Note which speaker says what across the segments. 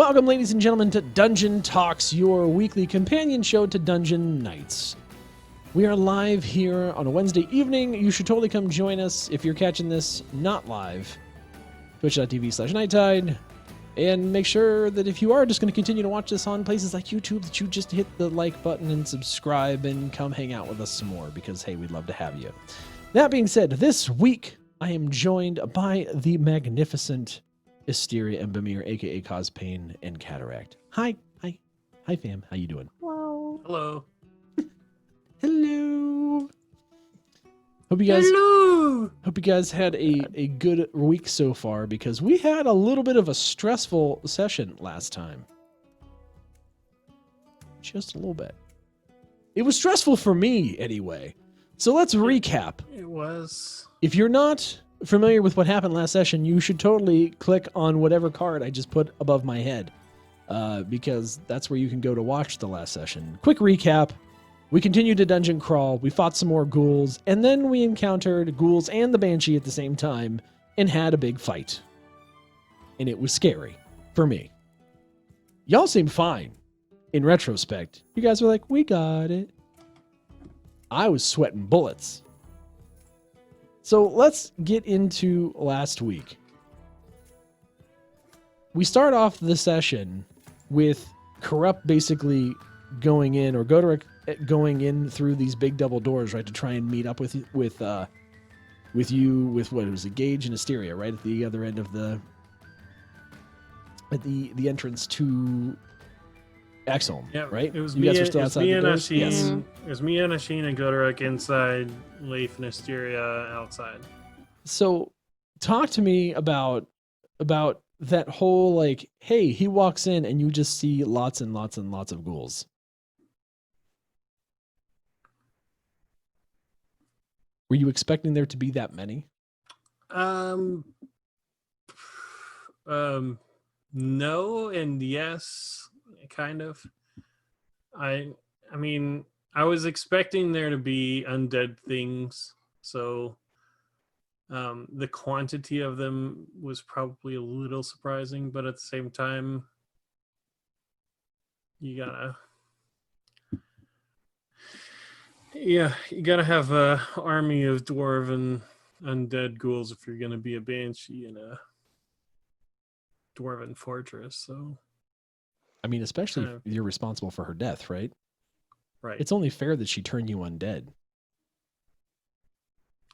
Speaker 1: Welcome, ladies and gentlemen, to Dungeon Talks, your weekly companion show to Dungeon Nytes. We are live here on a Wednesday evening. You should totally come join us if you're catching this not live. Twitch.tv/Nighttide. And make sure that if you are just going to continue to watch this on places like YouTube, that you just hit the like button and subscribe and come hang out with us some more because, hey, we'd love to have you. That being said, this week I am joined by the magnificent Istiria and Bimir, aka Cause Pain and Cataract. Hi fam. How you doing?
Speaker 2: Hello.
Speaker 1: Hello. Hope you guys had a good week so far, because we had a little bit of a stressful session last time. Just a little bit. It was stressful for me anyway. So let's recap.
Speaker 2: It was.
Speaker 1: If you're not familiar with what happened last session, you should totally click on whatever card I just put above my head, because that's where you can go to watch the last session. Quick recap. We continued to dungeon crawl, we fought some more ghouls, and then we encountered ghouls and the Banshee at the same time and had a big fight. And it was scary for me. Y'all seemed fine in retrospect. You guys were like, we got it. I was sweating bullets. So let's get into last week. We start off the session with Corrupt basically going in, or Goderic going in through these big double doors, right, to try and meet up with you, with what, it was a Gage and Istiria, right, at the other end of the entrance to Exholm,
Speaker 2: Yeah,
Speaker 1: right?
Speaker 2: It was
Speaker 1: you
Speaker 2: me,
Speaker 1: guys were still outside the doors?
Speaker 2: Yes. It was me and Asheen and Goderic inside, Leif and Istiria outside.
Speaker 1: So talk to me about that whole, like, hey, he walks in and you just see lots and lots and lots of ghouls. Were you expecting there to be that many?
Speaker 2: No and yes, kind of. I mean, I was expecting there to be undead things, so the quantity of them was probably a little surprising, but at the same time, you gotta have a army of dwarven undead ghouls if you're gonna be a banshee in a dwarven fortress. So,
Speaker 1: I mean, especially if you're responsible for her death, right?
Speaker 2: Right.
Speaker 1: It's only fair that she turned you undead.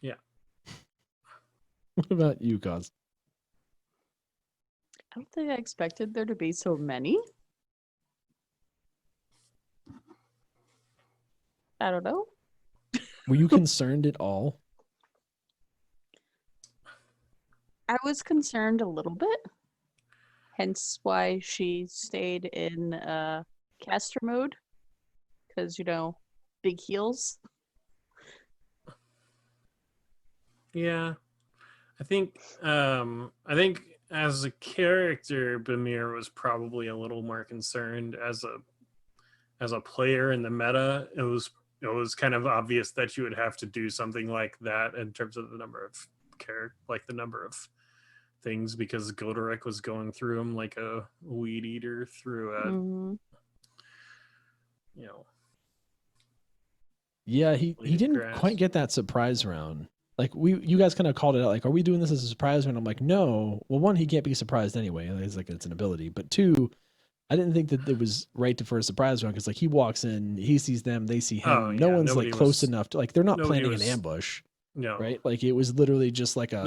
Speaker 2: Yeah.
Speaker 1: What about you, Cause?
Speaker 3: I don't think I expected there to be so many. I don't know.
Speaker 1: Were you concerned at all?
Speaker 3: I was concerned a little bit. Hence why she stayed in caster mode. Because, big heals.
Speaker 2: Yeah. I think as a character, Bimir was probably a little more concerned. As a player in the meta, it was kind of obvious that you would have to do something like that in terms of the number of things, because Goderic was going through them like a weed eater through a
Speaker 1: Yeah, he didn't quite get that surprise round. Like, you guys kind of called it out, like, are we doing this as a surprise round? I'm like, no. Well, one, he can't be surprised anyway. It's like, it's an ability. But two, I didn't think that it was right for a surprise round, because, like, he walks in, he sees them, they see him.
Speaker 2: Oh, yeah.
Speaker 1: No one's like close enough to, like, they're not planning an ambush.
Speaker 2: No.
Speaker 1: Right? Like, it was literally just like a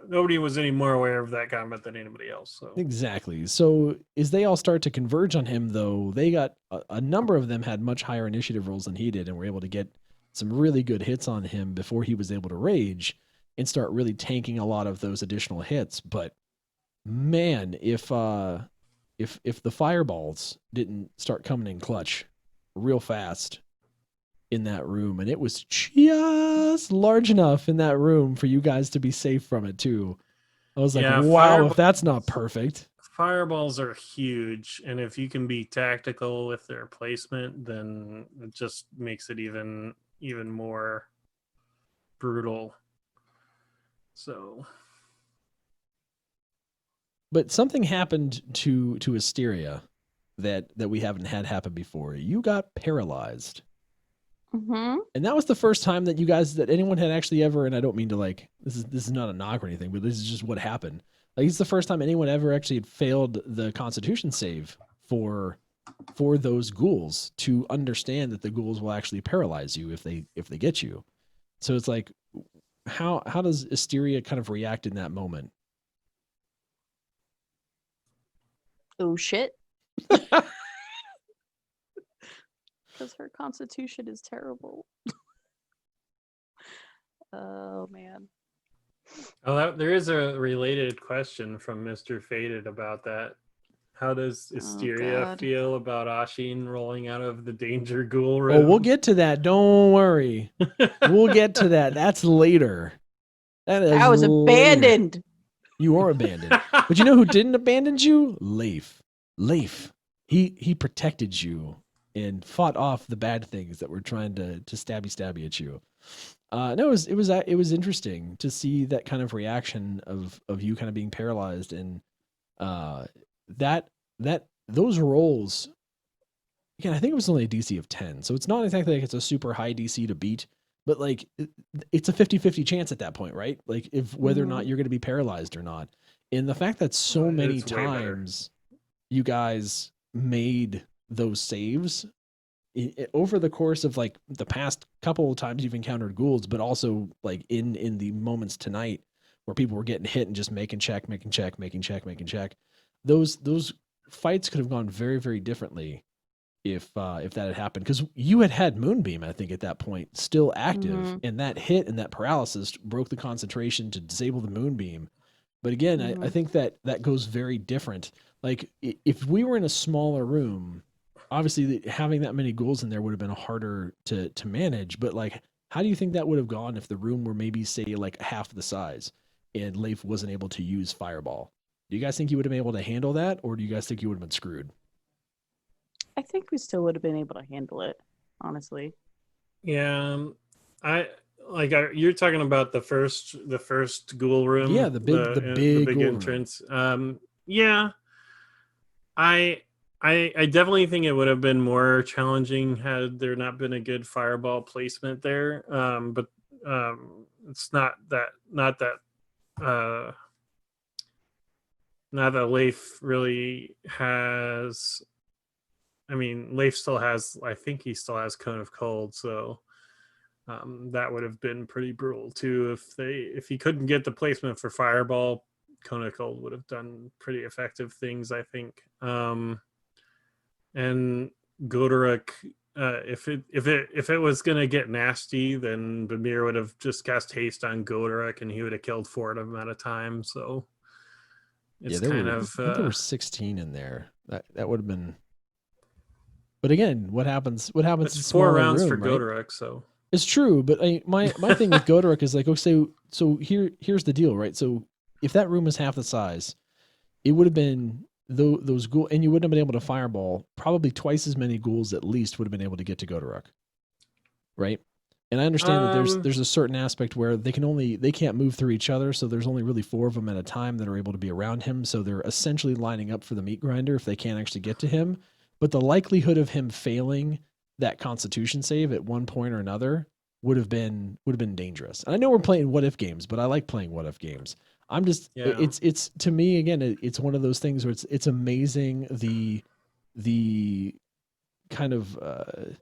Speaker 2: nobody was any more aware of that combat than anybody else. So
Speaker 1: exactly. So as they all start to converge on him, though, they got a number of them had much higher initiative rolls than he did, and were able to get some really good hits on him before he was able to rage and start really tanking a lot of those additional hits. But man, if the fireballs didn't start coming in clutch real fast in that room, and it was just large enough in that room for you guys to be safe from it too. I was like, wow, if that's not perfect.
Speaker 2: Fireballs are huge, and if you can be tactical with their placement, then it just makes it even more brutal. So
Speaker 1: But something happened to Istiria that we haven't had happen before. You got paralyzed.
Speaker 3: Mm-hmm.
Speaker 1: And that was the first time that anyone had actually ever, and I don't mean to like, this is not a knock or anything, but this is just what happened. Like, it's the first time anyone ever actually had failed the Constitution save for those ghouls to understand that the ghouls will actually paralyze you if they get you. So it's like, how does Istiria kind of react in that moment?
Speaker 3: Oh shit. Because her constitution is terrible. Oh man.
Speaker 2: Oh, there is a related question from Mr. Faded about that. How does Istiria
Speaker 3: God.
Speaker 2: feel about Ashin rolling out of the danger ghoul
Speaker 1: Oh,
Speaker 2: room?
Speaker 1: we'll get to that. Don't worry. We'll get to that. That's later.
Speaker 3: I was abandoned.
Speaker 1: You are abandoned. But you know who didn't abandon you? Leif. He protected you and fought off the bad things that were trying to stabby at you. No, it was interesting to see that kind of reaction of you kind of being paralyzed, and that those rolls. Again, I think it was only a DC of 10, so it's not exactly like it's a super high DC to beat, but like it's a 50-50 chance at that point, right? Like if whether or not you're going to be paralyzed or not. And the fact that so many times you guys made those saves over the course of like the past couple of times you've encountered ghouls, but also like in the moments tonight where people were getting hit and just making check. Those fights could have gone very, very differently if that had happened, because you had Moonbeam, I think, at that point still active, and that hit and that paralysis broke the concentration to disable the Moonbeam. But again, I think that goes very different. Like if we were in a smaller room, obviously having that many ghouls in there would have been harder to manage. But like, how do you think that would have gone if the room were maybe say like half the size and Leif wasn't able to use Fireball? Do you guys think you would have been able to handle that, or do you guys think you would have been screwed?
Speaker 3: I think we still would have been able to handle it, honestly.
Speaker 2: Yeah, you're talking about the first ghoul room.
Speaker 1: Yeah, the big ghoul
Speaker 2: entrance. Yeah, I definitely think it would have been more challenging had there not been a good fireball placement there. But it's not that Leif really has. I mean, Leif still has. I think he still has Cone of Cold, so that would have been pretty brutal too. If he couldn't get the placement for Fireball, Cone of Cold would have done pretty effective things, I think. And Goderic, if it was gonna get nasty, then Bimir would have just cast haste on Goderic, and he would have killed 4 of them at a time. So it's
Speaker 1: I
Speaker 2: kind
Speaker 1: think there were 16 in there. That would have been. But again, what happens?
Speaker 2: It's 4 rounds
Speaker 1: room,
Speaker 2: for
Speaker 1: right?
Speaker 2: Goderic, so
Speaker 1: it's true. But my thing with Goderic is like, okay, so here's the deal, right? So if that room was half the size, it would have been those ghouls, and you wouldn't have been able to fireball. Probably twice as many ghouls at least would have been able to get to Goderic, right? And I understand that there's a certain aspect where they can't move through each other, so there's only really 4 of them at a time that are able to be around him. So they're essentially lining up for the meat grinder if they can't actually get to him. But the likelihood of him failing that Constitution save at one point or another would have been dangerous. And I know we're playing what if games, but I like playing what if games. I'm just it's to me again, it's one of those things where it's amazing the kind of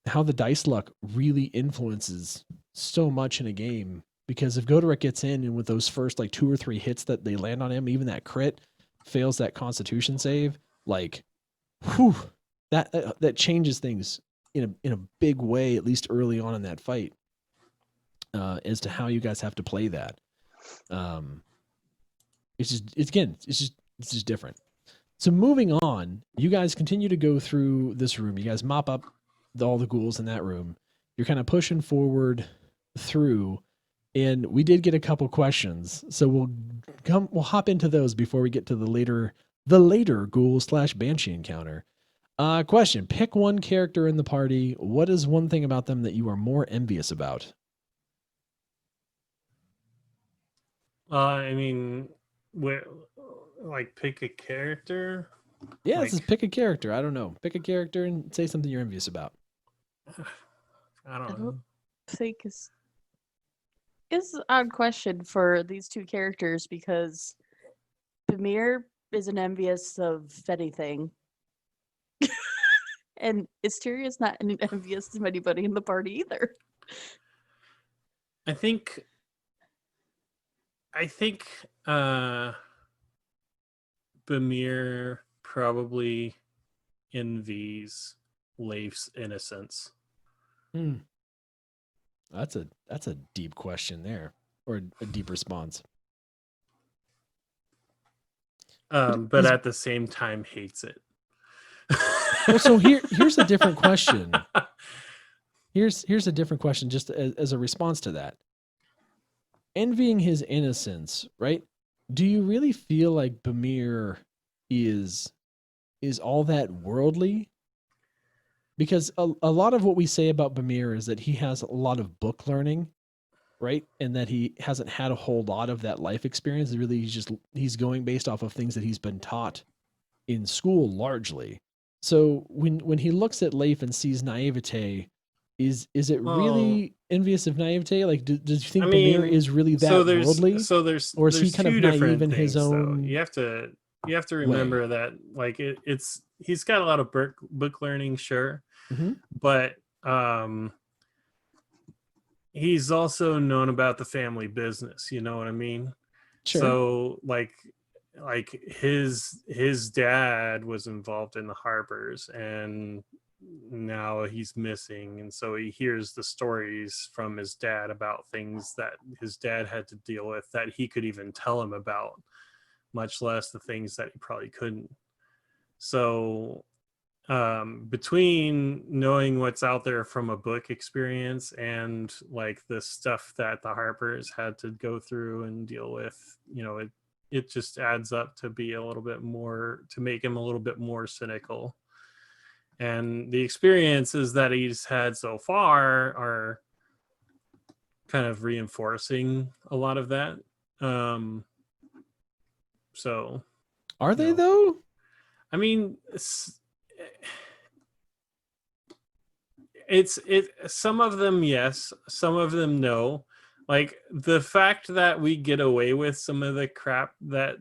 Speaker 1: how the dice luck really influences so much in a game. Because if Goderic gets in and with those first like 2 or 3 hits that they land on him, even that crit fails that Constitution save, like whew, that changes things in a big way, at least early on in that fight, as to how you guys have to play that. It's just different. So moving on, you guys continue to go through this room. You guys mop up all the ghouls in that room. You're kind of pushing forward through, and we did get a couple questions, so we'll hop into those before we get to the later ghoul/banshee encounter. Question: pick one character in the party. What is one thing about them that you are more envious about?
Speaker 2: I mean, like pick a character.
Speaker 1: Yeah,
Speaker 2: Like,
Speaker 1: this is pick a character. I don't know. Pick a character and say something you're envious about.
Speaker 2: I
Speaker 3: I
Speaker 2: don't know.
Speaker 3: don't think it's an odd question for these two characters because Bimir isn't envious of anything. And Istiria is not envious of anybody in the party either.
Speaker 2: I think Bimir probably envies Leif's innocence.
Speaker 1: Hmm. That's a deep question there, or a deep response.
Speaker 2: But at the same time hates it.
Speaker 1: Well, so here's a different question. Here's a different question, just as a response to that. Envying his innocence, right? Do you really feel like Bimir is all that worldly? Because a lot of what we say about Bimir is that he has a lot of book learning, right? And that he hasn't had a whole lot of that life experience. Really, he's going based off of things that he's been taught in school largely. So when he looks at Leif and sees naivete, is it really envious of naivete? Like, does you think Bimir is really that worldly? Or is he
Speaker 2: there's
Speaker 1: kind of
Speaker 2: two
Speaker 1: naive
Speaker 2: different
Speaker 1: in his
Speaker 2: things, though.
Speaker 1: own?
Speaker 2: You have to remember that, like, it's he's got a lot of book learning, sure,
Speaker 1: Mm-hmm.
Speaker 2: but he's also known about the family business. You know what I mean?
Speaker 1: Sure.
Speaker 2: So like his dad was involved in the harbors, and now he's missing, and so he hears the stories from his dad about things that his dad had to deal with that he could even tell him about, much less the things that he probably couldn't. So between knowing what's out there from a book experience and like the stuff that the Harpers had to go through and deal with, it just adds up to be a little bit more, to make him a little bit more cynical. And the experiences that he's had so far are kind of reinforcing a lot of that. So
Speaker 1: are they though?
Speaker 2: I mean, it's some of them yes, some of them no. Like the fact that we get away with some of the crap that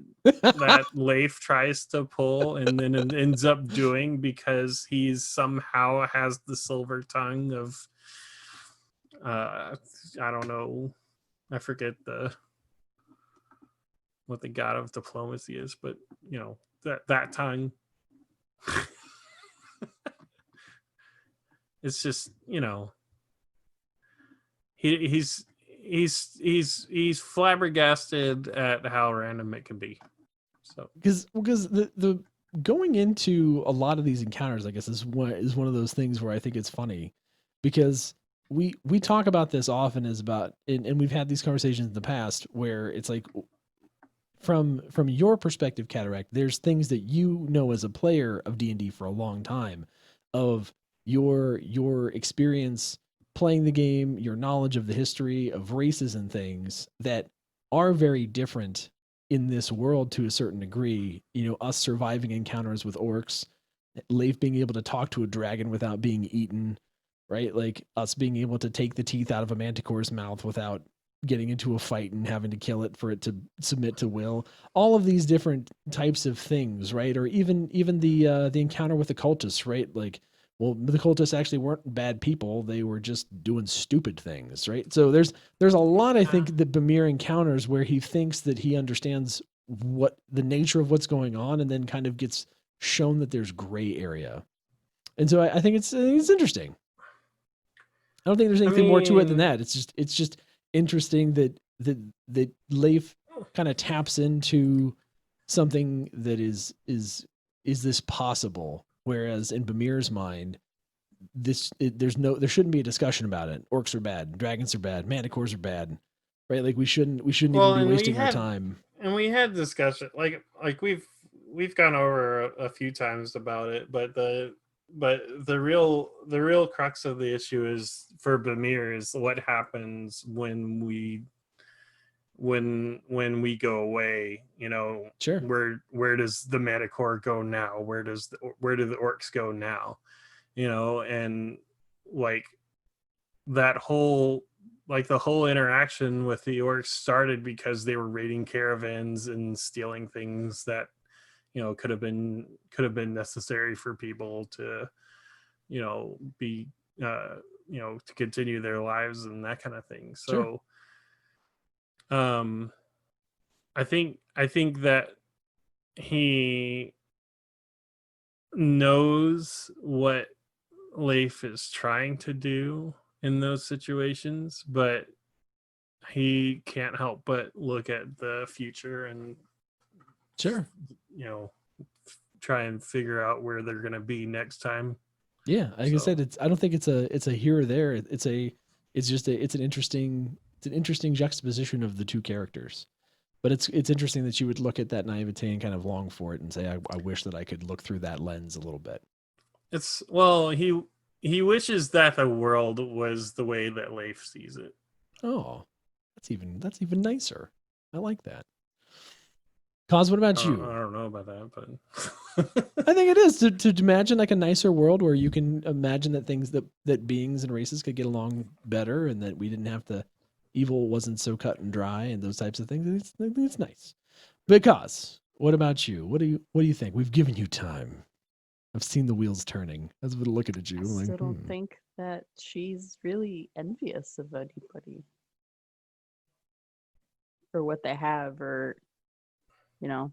Speaker 2: Leif tries to pull and then it ends up doing because he's somehow has the silver tongue of I don't know, I forget what the god of diplomacy is, but that tongue. It's just, he's flabbergasted at how random it can be. So
Speaker 1: because the going into a lot of these encounters, I guess, is one of those things where I think it's funny because we talk about this often as about, and we've had these conversations in the past where it's like, from your perspective, Cataract, there's things that you know as a player of D&D for a long time, of your experience playing the game, your knowledge of the history of races and things that are very different in this world to a certain degree. Us surviving encounters with orcs, Leif being able to talk to a dragon without being eaten, right? Like us being able to take the teeth out of a manticore's mouth without getting into a fight and having to kill it for it to submit to will. All of these different types of things, right? Or even the encounter with the cultists, right? Like, well, the cultists actually weren't bad people; they were just doing stupid things, right? So there's a lot, I think, that Bimir encounters where he thinks that he understands what the nature of what's going on, and then kind of gets shown that there's gray area. And so I think it's interesting. I don't think there's anything more to it than that. It's just interesting that Leif kind of taps into something that is this possible, whereas in Bimir's mind, there shouldn't be a discussion about it. Orcs are bad, dragons are bad, manticores are bad, right? Like we shouldn't even be wasting our time.
Speaker 2: And we had discussion, like we've gone over a few times about it, but the real crux of the issue is for Bimir is what happens when we when we go away, you know,
Speaker 1: Sure.
Speaker 2: where does the Manticore go now? Where do the orcs go now? You know, and like that whole the whole interaction with the orcs started because they were raiding caravans and stealing things that, you know, could have been necessary for people to, you know, be you know, to continue their lives and that kind of thing.
Speaker 1: Sure.
Speaker 2: So I think that he knows what Leif is trying to do in those situations, but he can't help but look at the future and,
Speaker 1: Sure.
Speaker 2: you know, try and figure out where they're going to be next time.
Speaker 1: Yeah, like I
Speaker 2: So-
Speaker 1: said, I don't think it's a here or there. It's an interesting juxtaposition of the two characters. But it's interesting that you would look at that naivete and kind of long for it and say, I wish that I could look through that lens a little bit.
Speaker 2: It's, well, he wishes that the world was the way that Leif sees it.
Speaker 1: Oh, that's even nicer. I like that. Cause, what about you?
Speaker 2: I don't know about that, but
Speaker 1: I think it is to imagine like a nicer world where you can imagine that things that beings and races could get along better, and that we didn't have to, evil wasn't so cut and dry, and those types of things. I think it's nice. Because, what about you? What do you think? We've given you time. I've seen the wheels turning. I was looking at you.
Speaker 3: I
Speaker 1: I'm like,
Speaker 3: still don't think that she's really envious of anybody or what they have, or you know.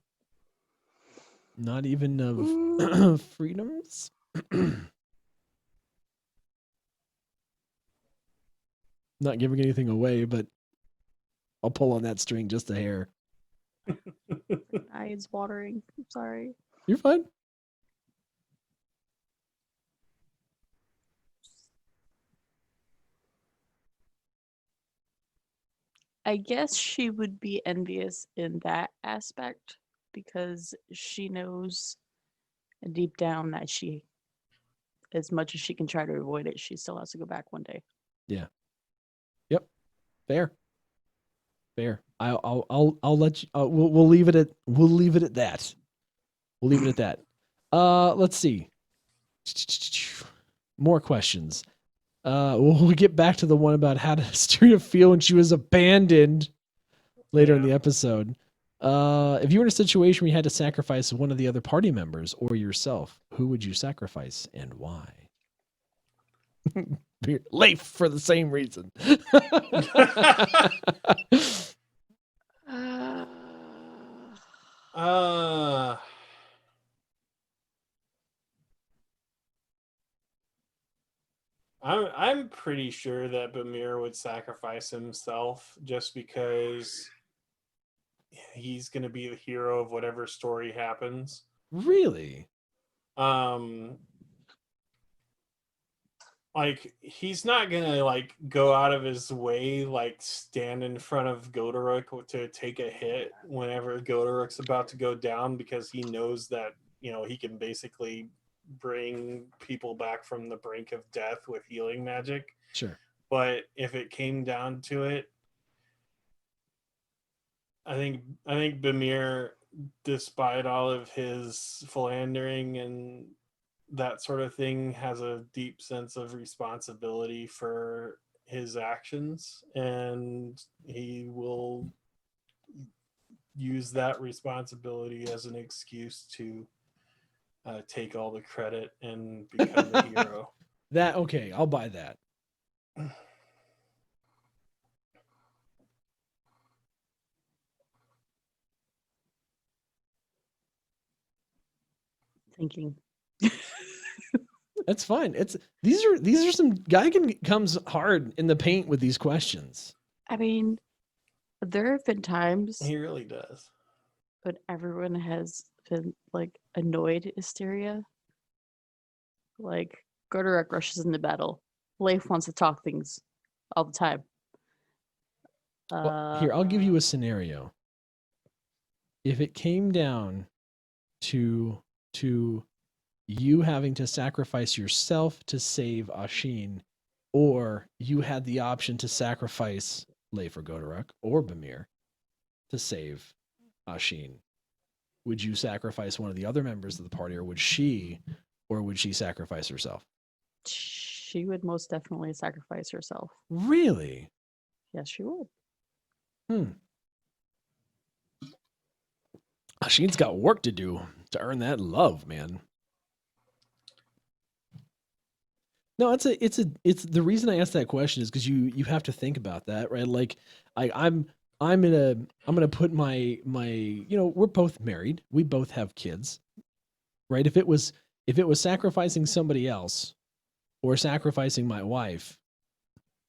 Speaker 1: Not even of
Speaker 3: Mm.
Speaker 1: freedoms. Not giving anything away, but I'll pull on that string just a hair.
Speaker 3: Eyes watering. I'm sorry.
Speaker 1: You're fine.
Speaker 3: I guess she would be envious in that aspect because she knows deep down that she, as much as she can try to avoid it, she still has to go back one day.
Speaker 1: Yeah. Yep. Fair. I'll let you. We'll leave it at that. We'll leave it at that. Let's see. More questions. We'll get back to the one about how did Istiria feel when she was abandoned later in the episode. If you were in a situation where you had to sacrifice one of the other party members or yourself, who would you sacrifice and why? Leif, for the same reason.
Speaker 2: I'm pretty sure that Bimir would sacrifice himself just because he's going to be the hero of whatever story happens.
Speaker 1: Really?
Speaker 2: Like, he's not gonna like go out of his way, like stand in front of Godoruk to take a hit whenever Godoruk's about to go down, because he knows that, you know, he can basically bring people back from the brink of death with healing magic.
Speaker 1: Sure.
Speaker 2: But if it came down to it, I think Bimir, despite all of his philandering and that sort of thing, has a deep sense of responsibility for his actions, and he will use that responsibility as an excuse to take all the credit and become the hero.
Speaker 1: That, okay, I'll buy that.
Speaker 3: Thinking.
Speaker 1: That's fine. These are some guy comes hard in the paint with these questions.
Speaker 3: I mean, there have been times
Speaker 2: He really does.
Speaker 3: when everyone has been like annoyed at Istiria. Like Godoruk rushes into battle. Leif wants to talk things all the time.
Speaker 1: Well, here, I'll give you a scenario. If it came down to you having to sacrifice yourself to save Ashin, or you had the option to sacrifice Leif or Godoruk or Bimir, to save Ashin, would you sacrifice one of the other members of the party, or would she sacrifice herself?
Speaker 3: She would most definitely sacrifice herself.
Speaker 1: Really?
Speaker 3: Yes, she would.
Speaker 1: Ashin's got work to do to earn that love, man. No, it's the reason I asked that question is because you have to think about that, right? Like I'm gonna put my we're both married, we both have kids, right? If it was sacrificing somebody else, or sacrificing my wife,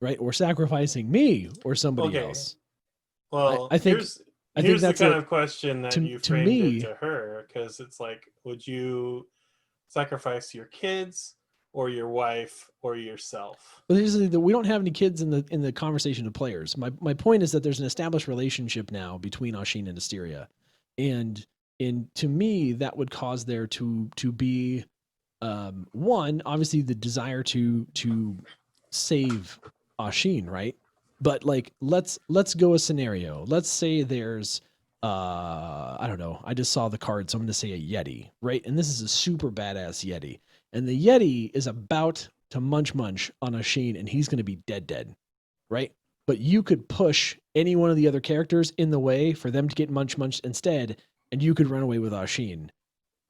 Speaker 1: right, or sacrificing me or somebody
Speaker 2: Okay.
Speaker 1: else,
Speaker 2: Well,
Speaker 1: I think
Speaker 2: here's the
Speaker 1: that's
Speaker 2: kind of question that
Speaker 1: to-
Speaker 2: you
Speaker 1: to
Speaker 2: framed
Speaker 1: me-
Speaker 2: it to her, because it's like, would you sacrifice your kids or your wife or yourself?
Speaker 1: But we don't have any kids in the conversation of players. My point is that there's an established relationship now between Ashin and Istiria, and to me that would cause there to be one, obviously the desire to save Ashin, right? But like let's go a scenario. Let's say there's I don't know. I just saw the card, so I'm going to say a Yeti, right? And this is a super badass Yeti. And the Yeti is about to munch on Ashin, and he's going to be dead, right? But you could push any one of the other characters in the way for them to get munched instead, and you could run away with Ashin.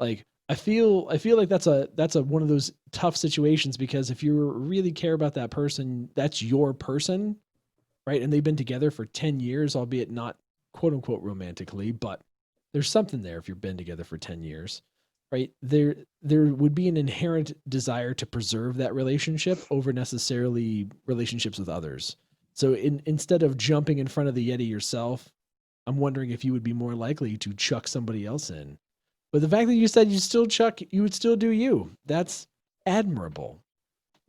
Speaker 1: Like I feel like that's a one of those tough situations, because if you really care about that person, that's your person, right? And they've been together for 10 years, albeit not quote unquote romantically, but there's something there if you've been together for 10 years, right? There would be an inherent desire to preserve that relationship over necessarily relationships with others. So instead of jumping in front of the Yeti yourself, I'm wondering if you would be more likely to chuck somebody else in. But the fact that you said you would still do you, that's admirable.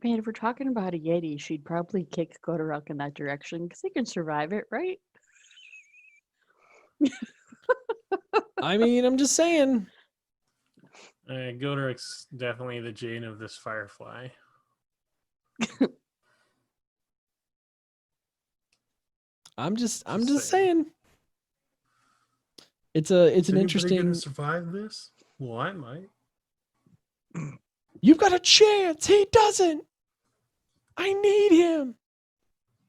Speaker 3: Man, if we're talking about a Yeti, she'd probably kick Godoruk in that direction because he can survive it, right?
Speaker 1: I mean, I'm just saying.
Speaker 2: Godoric's definitely the Jane of this Firefly.
Speaker 1: I'm just
Speaker 2: saying.
Speaker 1: saying. It's an
Speaker 2: Anybody
Speaker 1: interesting.
Speaker 2: gonna survive this? Well, I might.
Speaker 1: You've got a chance. He doesn't. I need him.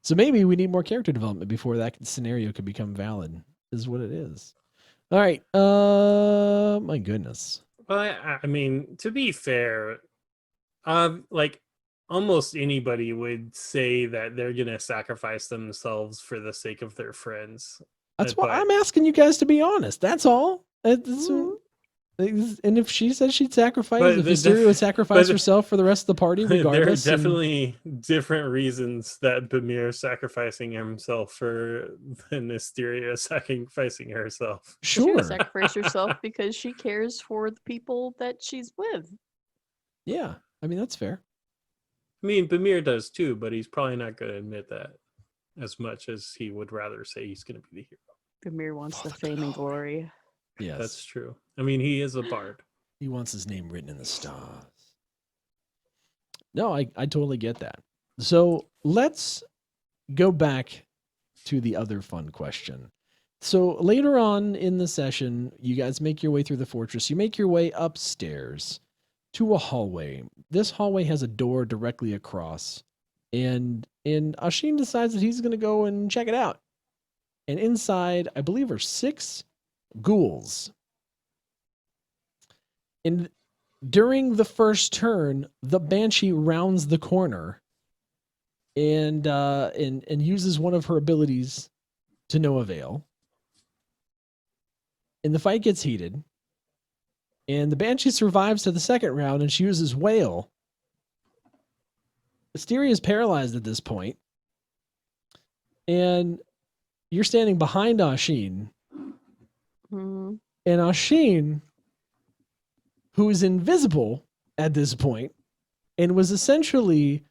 Speaker 1: So maybe we need more character development before that scenario could become valid. Is what it is. All right. My goodness.
Speaker 2: Well, I mean, to be fair, like almost anybody would say that they're gonna sacrifice themselves for the sake of their friends.
Speaker 1: That's
Speaker 2: But-
Speaker 1: why I'm asking you guys to be honest. That's all. And if she says she'd sacrifice,
Speaker 2: But
Speaker 1: if
Speaker 2: the
Speaker 1: Istiria would sacrifice
Speaker 2: but-
Speaker 1: herself for the rest of the party, regardless.
Speaker 2: There are definitely different reasons that Bimir is sacrificing himself for than Istiria sacrificing herself.
Speaker 3: She
Speaker 1: Sure.
Speaker 3: would sacrifice herself because she cares for the people that she's with.
Speaker 1: Yeah. I mean, that's fair.
Speaker 2: I mean, Bimir does too, but he's probably not going to admit that as much as he would rather say he's going to be the hero.
Speaker 3: Bimir wants
Speaker 1: For
Speaker 3: the
Speaker 1: the
Speaker 3: fame and
Speaker 1: glory.
Speaker 3: glory.
Speaker 1: Yes.
Speaker 2: That's true. I mean, he is a bard.
Speaker 1: He wants his name written in the stars. No, I totally get that. So let's go back to the other fun question. So later on in the session, you guys make your way through the fortress. You make your way upstairs to a hallway. This hallway has a door directly across. And Ashin decides that he's going to go and check it out. And inside, I believe, are 6 ghouls. And during the first turn, the Banshee rounds the corner and uses one of her abilities to no avail. And the fight gets heated. And the Banshee survives to the second round, and she uses Wail. Istiria is paralyzed at this point. And you're standing behind Ashin.
Speaker 3: Mhm.
Speaker 1: And Ashin, who is invisible at this point, and was essentially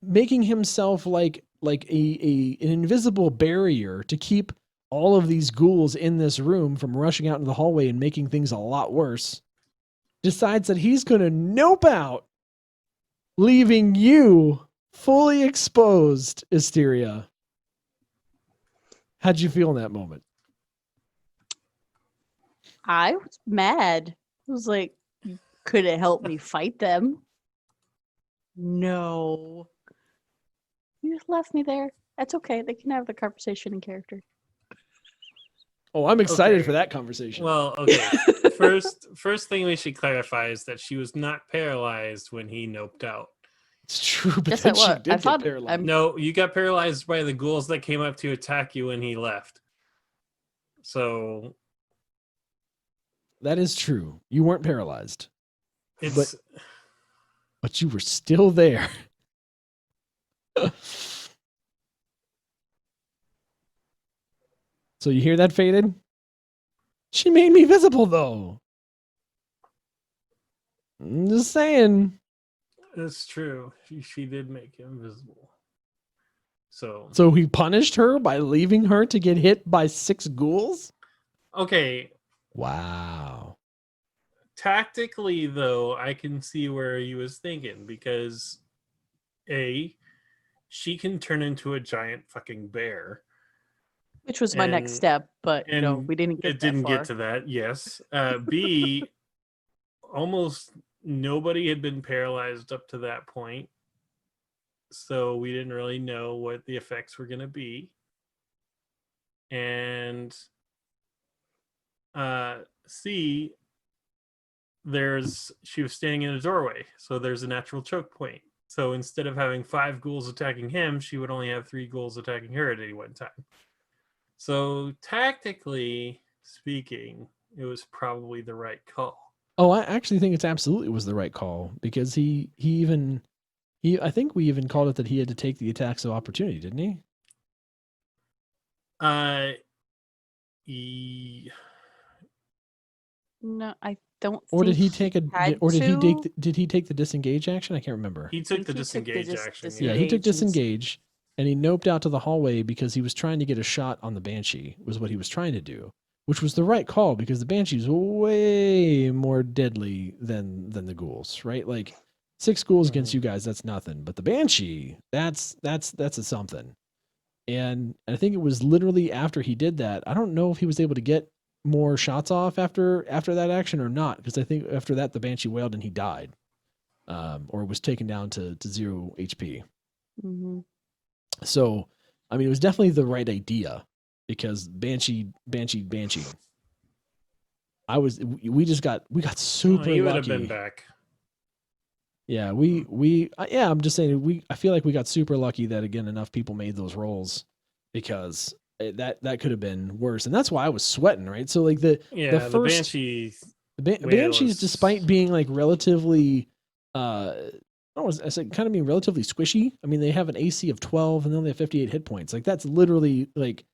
Speaker 1: making himself like an invisible barrier to keep all of these ghouls in this room from rushing out into the hallway and making things a lot worse, decides that he's going to nope out, leaving you fully exposed, Istiria. How'd you feel in that moment?
Speaker 3: I was mad. I was like, could it help me fight them? No. You just left me there. That's okay. They can have the conversation in character.
Speaker 1: Oh, I'm excited
Speaker 2: Okay.
Speaker 1: for that conversation.
Speaker 2: Well, okay. First thing we should clarify is that she was not paralyzed when he noped out.
Speaker 1: It's true, but
Speaker 3: Yes,
Speaker 1: then
Speaker 3: I
Speaker 1: she
Speaker 3: was.
Speaker 1: did
Speaker 3: I
Speaker 1: get
Speaker 3: thought-
Speaker 1: paralyzed.
Speaker 3: I'm-
Speaker 2: No, you got paralyzed by the ghouls that came up to attack you when he left. So
Speaker 1: That is true. You weren't paralyzed,
Speaker 2: it's
Speaker 1: but you were still there. So you hear that, Faded? She made me visible, though. I'm just saying.
Speaker 2: it's true. She did make him visible. So
Speaker 1: So he punished her by leaving her to get hit by 6 ghouls?
Speaker 2: okay.
Speaker 1: Wow.
Speaker 2: Tactically, though, I can see where he was thinking because she can turn into a giant fucking bear.
Speaker 3: Which was my next
Speaker 2: And-
Speaker 3: step, but
Speaker 2: and
Speaker 3: we didn't get
Speaker 2: It didn't
Speaker 3: that far.
Speaker 2: get to that, yes. B, almost nobody had been paralyzed up to that point. So we didn't really know what the effects were going to be. And C, she was standing in a doorway, so there's a natural choke point. So instead of having 5 ghouls attacking him, she would only have 3 ghouls attacking her at any one time. So tactically speaking, it was probably the right call.
Speaker 1: Oh, I actually think it's absolutely was the right call because he I think we even called it that he had to take the attacks of opportunity, didn't he?
Speaker 3: No, I don't.
Speaker 1: Or did he
Speaker 3: think
Speaker 1: take
Speaker 3: had
Speaker 1: or did he
Speaker 3: to.
Speaker 1: did he take the disengage action? I can't remember.
Speaker 2: He took
Speaker 3: think
Speaker 2: the
Speaker 3: he took the
Speaker 2: disengage action.
Speaker 1: Yeah, he took
Speaker 3: disengage and-
Speaker 1: disengage and he noped out to the hallway because he was trying to get a shot on the Banshee, was what he was trying to do, which was the right call because the Banshee's way more deadly than the ghouls, right? Like 6 ghouls against you guys, that's nothing. But the Banshee, that's a something. And I think it was literally after he did that. I don't know if he was able to get more shots off after that action or not, because I think after that the Banshee wailed and he died. Or was taken down to 0 HP.
Speaker 3: Mhm.
Speaker 1: So, I mean, it was definitely the right idea because Banshee. We got super
Speaker 2: he would
Speaker 1: lucky.
Speaker 2: have been back.
Speaker 1: Yeah, I'm just saying I feel like we got super lucky that again enough people made those rolls because that could have been worse, and that's why I was sweating, right? So like the first
Speaker 2: Banshee.
Speaker 1: Banshees, despite being like relatively, I said kind of being relatively squishy. I mean, they have an AC of 12 and they only have 58 hit points. Like that's literally like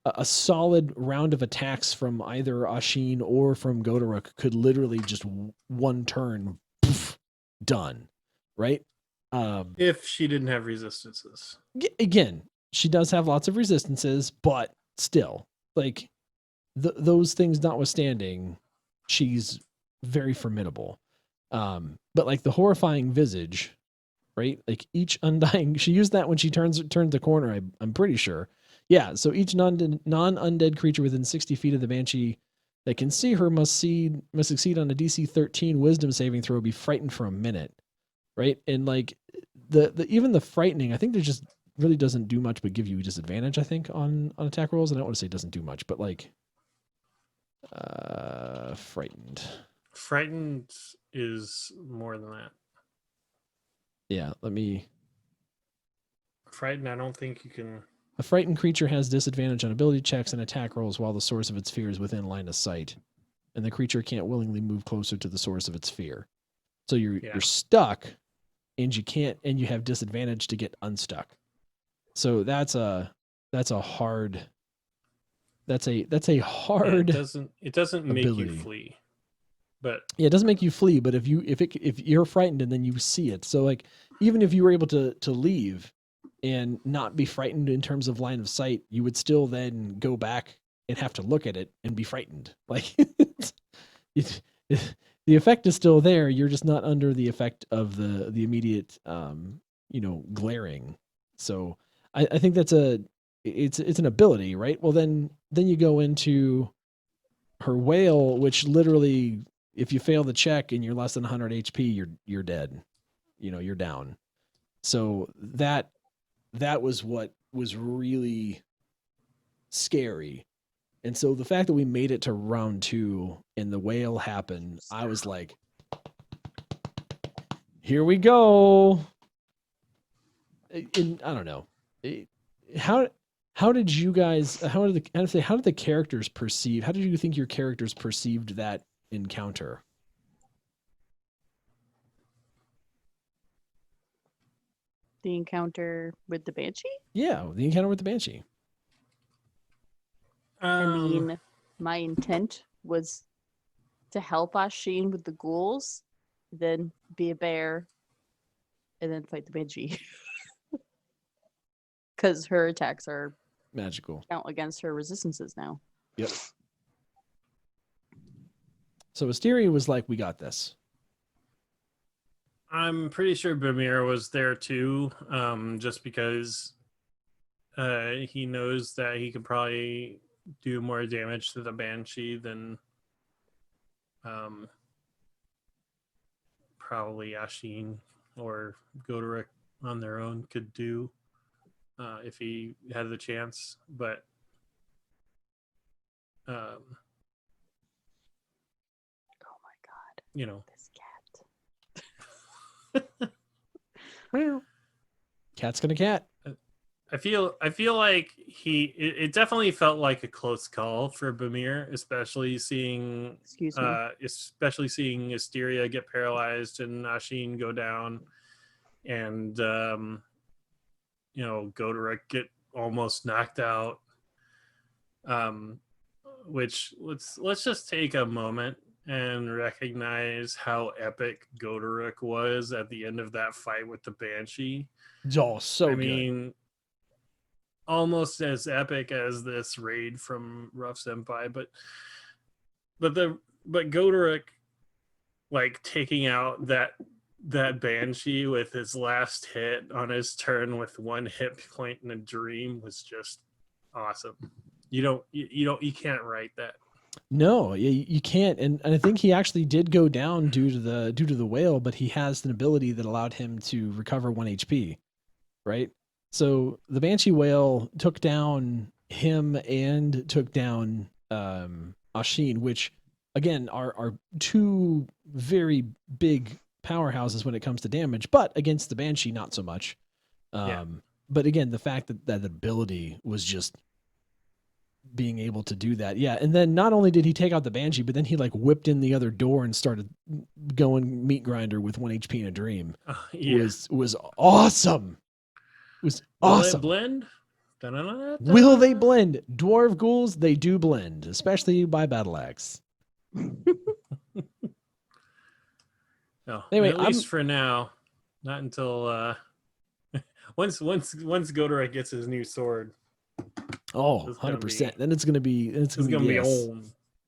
Speaker 1: a solid round of attacks from either Ashin or from Godoruk could literally just one turn, poof, done, right?
Speaker 2: If she didn't have resistances.
Speaker 1: Again, she does have lots of resistances, but still, like those things notwithstanding, she's very formidable. But like the horrifying visage, right? Like each undying, she used that when she turned the corner. I'm pretty sure. Yeah. So each non-undead creature within 60 feet of the Banshee that can see her must succeed on a DC 13 Wisdom saving throw, be frightened for a minute, right? And like the even the frightening, I think there just really doesn't do much but give you disadvantage. I think on attack rolls. And I don't want to say it doesn't do much, but like frightened.
Speaker 2: Frightened is more than that.
Speaker 1: Yeah,
Speaker 2: Frightened, I don't think you can.
Speaker 1: A frightened creature has disadvantage on ability checks and attack rolls while the source of its fear is within line of sight, and the creature can't willingly move closer to the source of its fear. So you're stuck, and you have disadvantage to get unstuck. So that's a hard. That's a hard.
Speaker 2: It doesn't make
Speaker 1: ability.
Speaker 2: you flee, but
Speaker 1: Yeah, it doesn't make you flee, but if you're frightened and then you see it, so like even if you were able to leave and not be frightened in terms of line of sight, you would still then go back and have to look at it and be frightened. Like the effect is still there. You're just not under the effect of the immediate glaring. So I think that's it's an ability, right? Well then you go into her whale, which literally, if you fail the check and you're less than 100 HP, you're dead. You're down. So that was what was really scary. And so the fact that we made it to round 2 and the whale happened, I was like, here we go. And I don't know. How did you guys, how did the characters perceive, how did you think your characters perceived that encounter?
Speaker 3: The encounter with the Banshee?
Speaker 1: Yeah, the encounter with the Banshee.
Speaker 3: I mean, my intent was to help Ashin with the ghouls, then be a bear, and then fight the Banshee. Because her attacks are
Speaker 1: magical.
Speaker 3: Count against her resistances now.
Speaker 1: Yep. So Istiria was like, we got this.
Speaker 2: I'm pretty sure Bimir was there too, just because he knows that he could probably do more damage to the Banshee than probably Ashin or Goderic on their own could do if he had the chance. But
Speaker 3: oh my god, this cat.
Speaker 1: Cat's gonna cat.
Speaker 2: I feel like it definitely felt like a close call for Bimir, especially seeing Istiria get paralyzed and Ashin go down, and Goderic get almost knocked out. Which let's just take a moment and recognize how epic Goderic was at the end of that fight with the Banshee.
Speaker 1: Oh, so
Speaker 2: I
Speaker 1: good.
Speaker 2: mean, almost as epic as this raid from Rough Senpai, but Goderic, like, taking out that Banshee with his last hit on his turn with 1 hit point in a dream was just awesome. You can't write that.
Speaker 1: No, you can't. And I think he actually did go down due to the whale, but he has an ability that allowed him to recover 1 HP, right? So the Banshee whale took down him and took down Ashin, which again are 2 very big powerhouses when it comes to damage, but against the Banshee, not so much. But again, the fact that ability was just being able to do that. Yeah. And then not only did he take out the Banshee, but then he like whipped in the other door and started going meat grinder with 1 HP in a dream. Was awesome. It was awesome.
Speaker 2: Will it blend? Da-na-na-na-na.
Speaker 1: Will they blend? Dwarf ghouls, they do blend, especially by battle axe.
Speaker 2: No,
Speaker 1: anyway,
Speaker 2: at least for now. Not until once Goderic gets his new sword.
Speaker 1: Oh, 100%. Then it's gonna be
Speaker 2: old.
Speaker 1: It's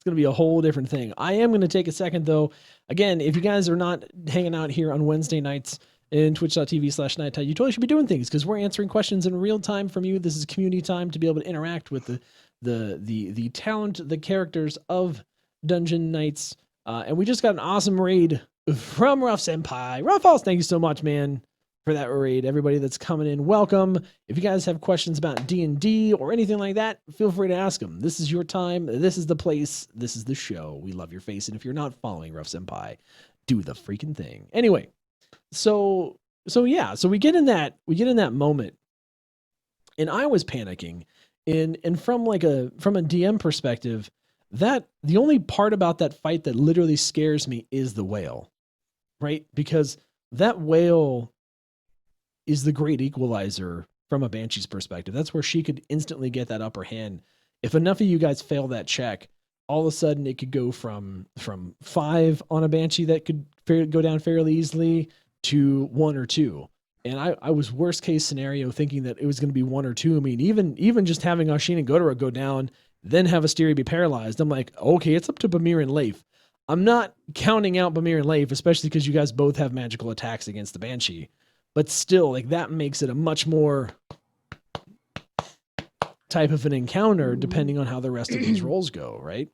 Speaker 1: gonna be a whole different thing. I am gonna take a second though. Again, if you guys are not hanging out here on Wednesday nights in twitch.tv/nighttide, you totally should be doing things because we're answering questions in real time from you. This is community time to be able to interact with the talent, the characters of Dungeon Nytes. And we just got an awesome raid from Rough Senpai. Rough Falls, thank you so much, man, for that raid. Everybody that's coming in, welcome. If you guys have questions about D&D or anything like that, feel free to ask them. This is your time. This is the place. This is the show. We love your face. And if you're not following Rough Senpai, do the freaking thing. Anyway, so we get in that moment, and I was panicking. And from a DM perspective, that the only part about that fight that literally scares me is the whale, right? Because that whale is the great equalizer from a Banshee's perspective. That's where she could instantly get that upper hand. If enough of you guys fail that check, all of a sudden it could go from 5 on a Banshee that could go down fairly easily to 1 or 2. And I was worst case scenario thinking that it was going to be 1 or 2. I mean, even just having Ashin and Goderic go down, then have Istiria be paralyzed. I'm like, okay, it's up to Bimir and Leif. I'm not counting out Bimir and Leif, especially because you guys both have magical attacks against the Banshee. But still, like, that makes it a much more type of an encounter depending on how the rest of these rolls go, right?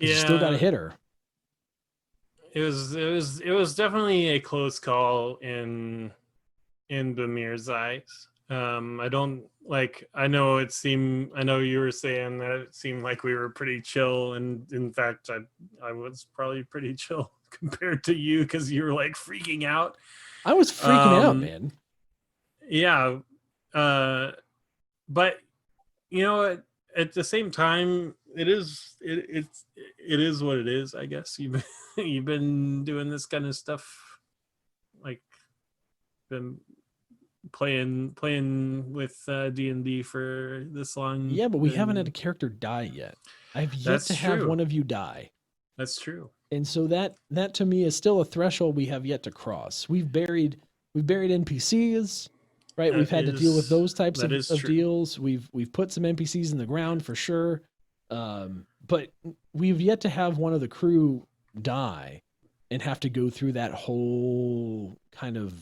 Speaker 1: 'Cause you still got to
Speaker 2: Yeah,
Speaker 1: hit her.
Speaker 2: it was definitely a close call in Bimir's eyes. I don't like. I know you were saying that it seemed like we were pretty chill, and in fact, I was probably pretty chill compared to you because you were like freaking out.
Speaker 1: I was freaking out,
Speaker 2: Um,
Speaker 1: man.
Speaker 2: yeah, but you know, at the same time, it is what it is. I guess you've been doing this kind of stuff, like been playing with D&D for this long.
Speaker 1: Yeah, but we haven't had a
Speaker 2: Then
Speaker 1: character die yet. I've yet
Speaker 2: that's
Speaker 1: to have
Speaker 2: true.
Speaker 1: one of you die.
Speaker 2: That's true.
Speaker 1: And so that to me is still a threshold we have yet to cross. We've buried NPCs, right? We've had to deal with those types of
Speaker 2: true.
Speaker 1: deals. We've put some NPCs in the ground for sure. But we've yet to have one of the crew die and have to go through that whole kind of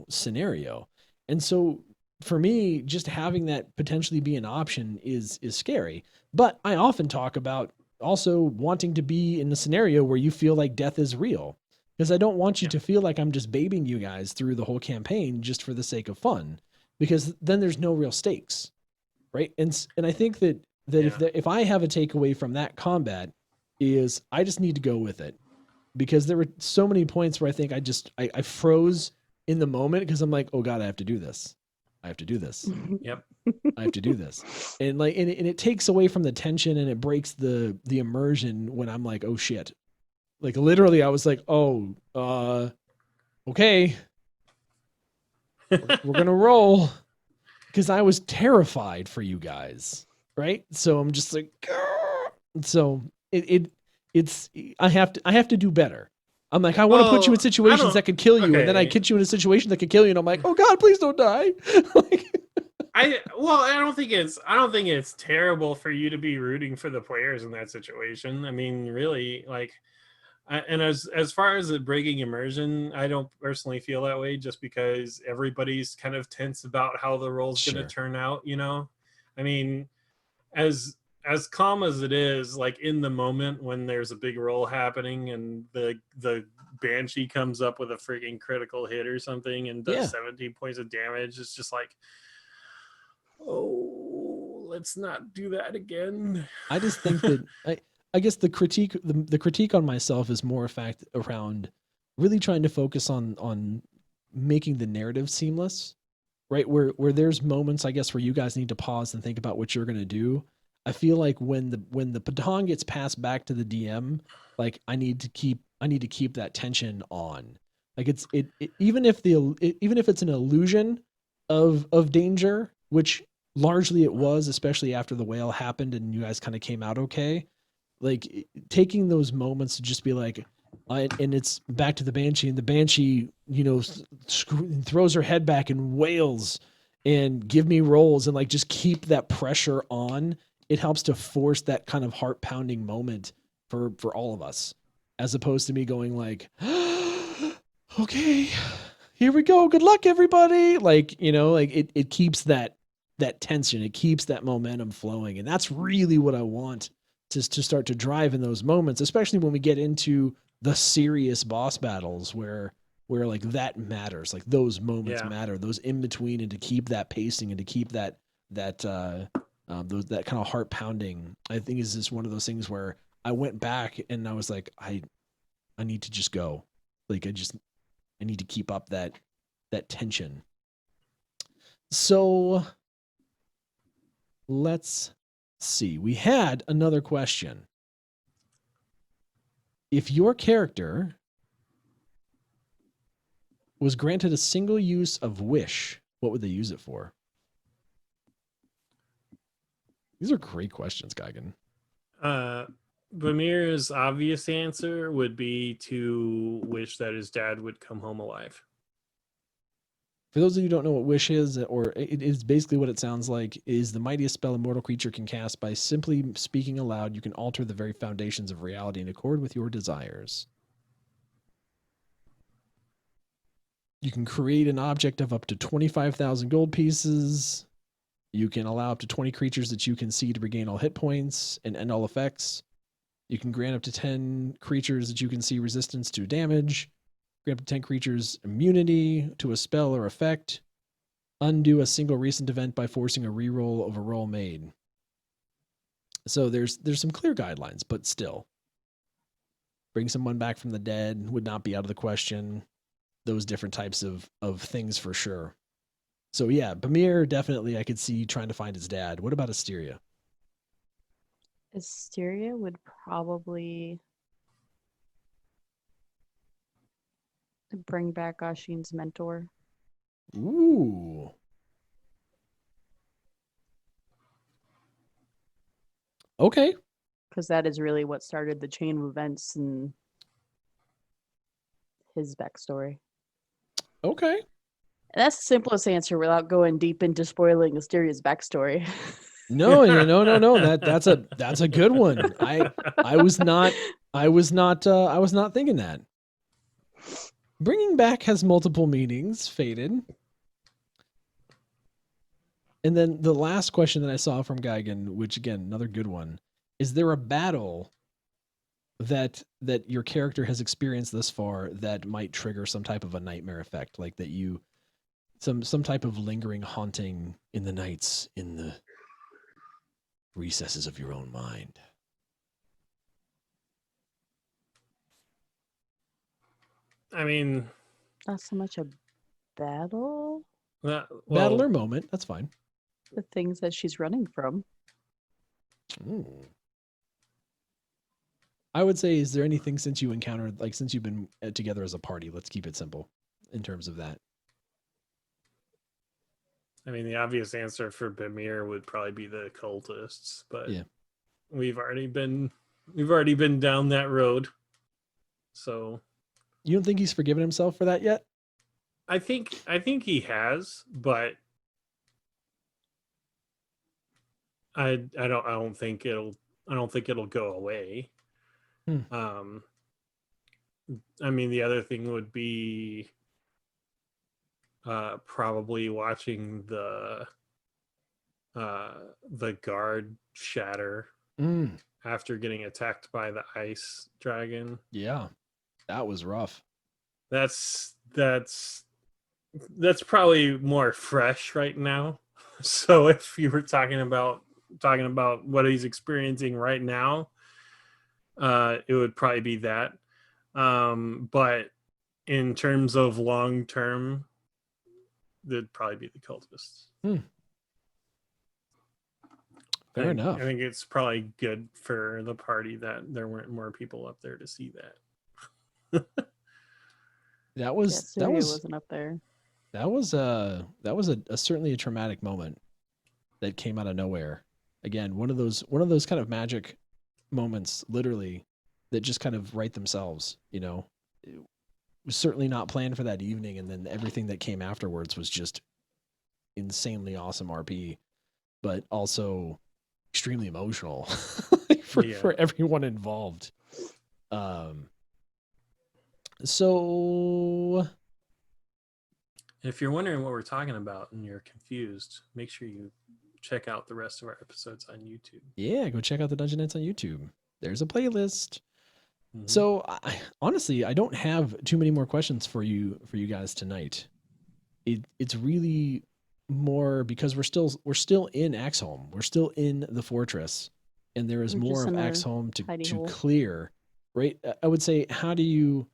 Speaker 1: scenario. And so for me, just having that potentially be an option is scary. But I often talk about also wanting to be in a scenario where you feel like death is real, because I don't want you to feel like I'm just babying you guys through the whole campaign just for the sake of fun, because then there's no real stakes, right? And I think that if I have a takeaway from that combat is I just need to go with it, because there were so many points where I think I froze in the moment because I'm like, oh God, I have to do this. I have to do this.
Speaker 2: Yep.
Speaker 1: I have to do this. And it takes away from the tension, and it breaks the immersion when I'm like, oh shit. Like literally I was like, oh, okay. We're going to roll, because I was terrified for you guys. Right. So I'm just like, Grr. So it's, I have to do better. I'm like, I want to put you in situations that could kill you. And then I get you in a situation that could kill you. And I'm like, oh God, please don't die.
Speaker 2: I don't think it's terrible for you to be rooting for the players in that situation. I mean, really, like, and as far as the breaking immersion, I don't personally feel that way, just because everybody's kind of tense about how the role's going to turn out. I mean, as calm as it is, like in the moment when there's a big roll happening and the banshee comes up with a freaking critical hit or something and does 17 points of damage, it's just like, oh, let's not do that again.
Speaker 1: I just think that I guess the critique on myself is more a fact around really trying to focus on making the narrative seamless, right? Where there's moments, I guess, where you guys need to pause and think about what you're going to do. I feel like when the baton gets passed back to the DM, like I need to keep that tension on. Like it even if it's an illusion of danger, which largely it was, especially after the whale happened and you guys kind of came out okay. Like taking those moments to just be like, and it's back to the banshee, and the banshee, throws her head back and wails and give me rolls, and like just keep that pressure on. It helps to force that kind of heart pounding moment for all of us, as opposed to me going like, okay, here we go. Good luck, everybody. Like, it keeps that tension. It keeps that momentum flowing. And that's really what I want to start to drive in those moments, especially when we get into the serious boss battles where like that matters, like those moments matter, those in between, and to keep that pacing and to keep that kind of heart pounding. I think is just one of those things where I went back and I was like, I need to just go. Like I need to keep up that tension. So let's see. We had another question. If your character was granted a single use of wish, what would they use it for? These are great questions, Geigen.
Speaker 2: Bimir's obvious answer would be to wish that his dad would come home alive.
Speaker 1: For those of you who don't know what wish is, or it is basically what it sounds like, is the mightiest spell a mortal creature can cast. By simply speaking aloud, you can alter the very foundations of reality in accord with your desires. You can create an object of up to 25,000 gold pieces. You can allow up to 20 creatures that you can see to regain all hit points and end all effects. You can grant up to 10 creatures that you can see resistance to damage. Grant up to 10 creatures immunity to a spell or effect. Undo a single recent event by forcing a reroll of a roll made. So there's some clear guidelines, but still. Bring someone back from the dead would not be out of the question. Those different types of things for sure. So yeah, Bimir, definitely I could see trying to find his dad. What about Istiria?
Speaker 3: Istiria would probably bring back Ashin's mentor.
Speaker 1: Ooh. Okay.
Speaker 3: Because that is really what started the chain of events and his backstory.
Speaker 1: Okay.
Speaker 3: And that's the simplest answer without going deep into spoiling Asteria's backstory.
Speaker 1: No. That's a good one. I was not thinking that. Bringing back has multiple meanings, Faded. And then the last question that I saw from Geigen, which again, another good one, is there a battle that your character has experienced thus far that might trigger some type of a nightmare effect, like that you some type of lingering haunting in the nights, in the recesses of your own mind?
Speaker 2: I mean,
Speaker 3: Not so much a battle.
Speaker 1: Battle or moment, that's fine.
Speaker 3: The things that she's running from.
Speaker 1: Ooh. I would say, is there anything since you encountered, like since you've been together as a party, let's keep it simple in terms of that.
Speaker 2: I mean, the obvious answer for Bimir would probably be the cultists, but
Speaker 1: Yeah.
Speaker 2: we've already been down that road. So
Speaker 1: You don't think he's forgiven himself for that yet?
Speaker 2: I think he has, but I don't think it'll go away. I mean, the other thing would be probably watching the guard shatter after getting attacked by the ice dragon.
Speaker 1: Yeah, that was rough.
Speaker 2: That's probably more fresh right now. So if you were talking about what he's experiencing right now, it would probably be that. But in terms of long term, it'd probably be the cultists.
Speaker 1: Fair enough.
Speaker 2: I think it's probably good for the party that there weren't more people up there to see that.
Speaker 1: That was
Speaker 3: wasn't up there.
Speaker 1: That was a certainly a traumatic moment that came out of nowhere. Again, one of those kind of magic moments, literally, that just kind of write themselves. You know, it was certainly not planned for that evening, and then everything that came afterwards was just insanely awesome RP, but also extremely emotional for everyone involved. So
Speaker 2: if you're wondering what we're talking about and you're confused, make sure you check out the rest of our episodes on YouTube.
Speaker 1: Yeah, go check out the Dungeon Nytes on YouTube. There's a playlist. Mm-hmm. So honestly, I don't have too many more questions for you guys tonight. It's really more because we're still in Axholm. We're still in the fortress, and there is more of Axholm to clear. Right? I would say, how do you